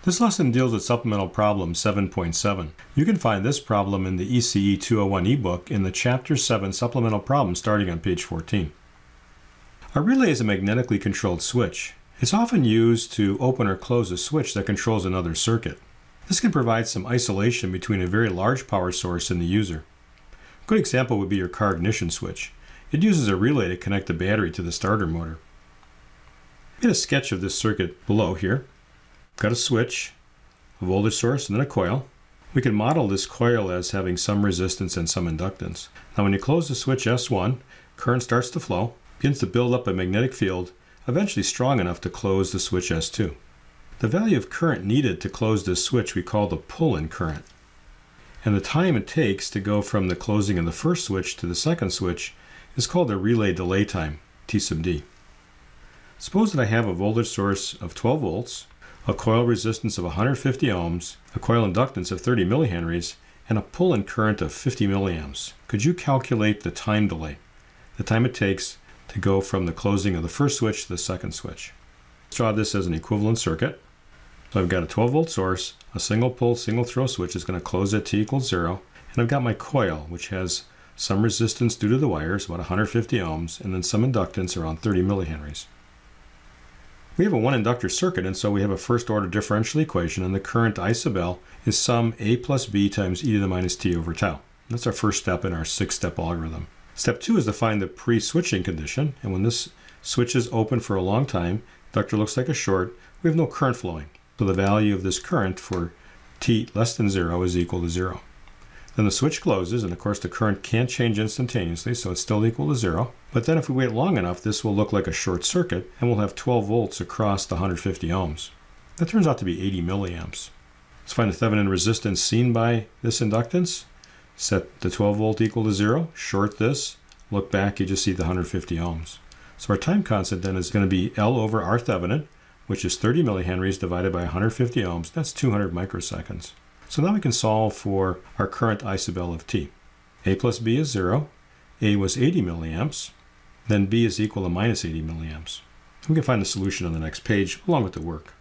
This lesson deals with supplemental problem 7.7. You can find this problem in the ECE201 ebook in the Chapter 7 supplemental problem starting on page 14. A relay is a magnetically controlled switch. It's often used to open or close a switch that controls another circuit. This can provide some isolation between a very large power source and the user. A good example would be your car ignition switch. It uses a relay to connect the battery to the starter motor. I made a sketch of this circuit below here. Got a switch, a voltage source, and then a coil. We can model this coil as having some resistance and some inductance. Now when you close the switch S1, current starts to flow, begins to build up a magnetic field, eventually strong enough to close the switch S2. The value of current needed to close this switch we call the pull-in current. And the time it takes to go from the closing of the first switch to the second switch is called the relay delay time, T sub D. Suppose that I have a voltage source of 12 volts, a coil resistance of 150 ohms, a coil inductance of 30 millihenries, and a pull-in current of 50 milliamps. Could you calculate the time delay, the time it takes to go from the closing of the first switch to the second switch? Let's draw this as an equivalent circuit. So I've got a 12 volt source, a single pull, single throw switch is going to close at t equals 0, and I've got my coil, which has some resistance due to the wires, about 150 ohms, and then some inductance around 30 millihenries. We have a one inductor circuit, and so we have a first order differential equation, and the current I sub L is sum A plus B times e to the minus t over tau. That's our first step in our 6-step algorithm. Step 2 is to find the pre-switching condition, and when this switch is open for a long time, inductor looks like a short, we have no current flowing. So the value of this current for t less than 0 is equal to 0. Then the switch closes, and of course the current can't change instantaneously, so it's still equal to 0. But then if we wait long enough, this will look like a short circuit, and we'll have 12 volts across the 150 ohms. That turns out to be 80 milliamps. Let's find the Thevenin resistance seen by this inductance. Set the 12 volt equal to 0, short this, look back, you just see the 150 ohms. So our time constant then is going to be L over R Thevenin, which is 30 millihenries divided by 150 ohms. That's 200 microseconds. So now we can solve for our current I sub L of t. A plus B is 0. A was 80 milliamps. Then B is equal to minus 80 milliamps. We can find the solution on the next page along with the work.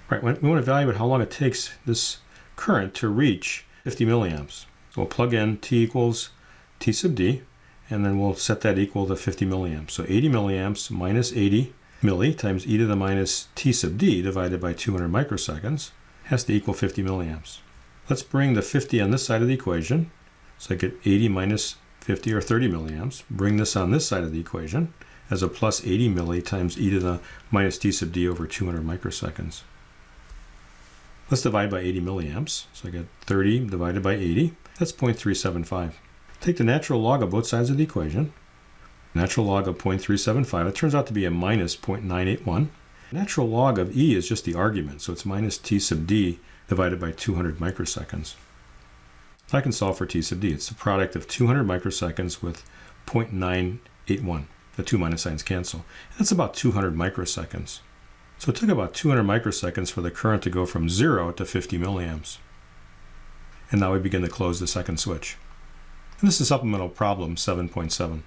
Right, we want to evaluate how long it takes this current to reach 50 milliamps. So we'll plug in T equals T sub D, and then we'll set that equal to 50 milliamps. So 80 milliamps minus 80 milli times e to the minus t sub d divided by 200 microseconds has to equal 50 milliamps. Let's bring the 50 on this side of the equation. So I get 80 minus 50 or 30 milliamps. Bring this on this side of the equation as a plus 80 milli times e to the minus t sub d over 200 microseconds. Let's divide by 80 milliamps. So I get 30 divided by 80. That's 0.375. Take the natural log of both sides of the equation. Natural log of 0.375, it turns out to be a minus 0.981. Natural log of E is just the argument, so it's minus t sub d divided by 200 microseconds. I can solve for t sub d. It's the product of 200 microseconds with 0.981. The two minus signs cancel. That's about 200 microseconds. So it took about 200 microseconds for the current to go from 0 to 50 milliamps. And now we begin to close the second switch. And this is supplemental problem 7.7.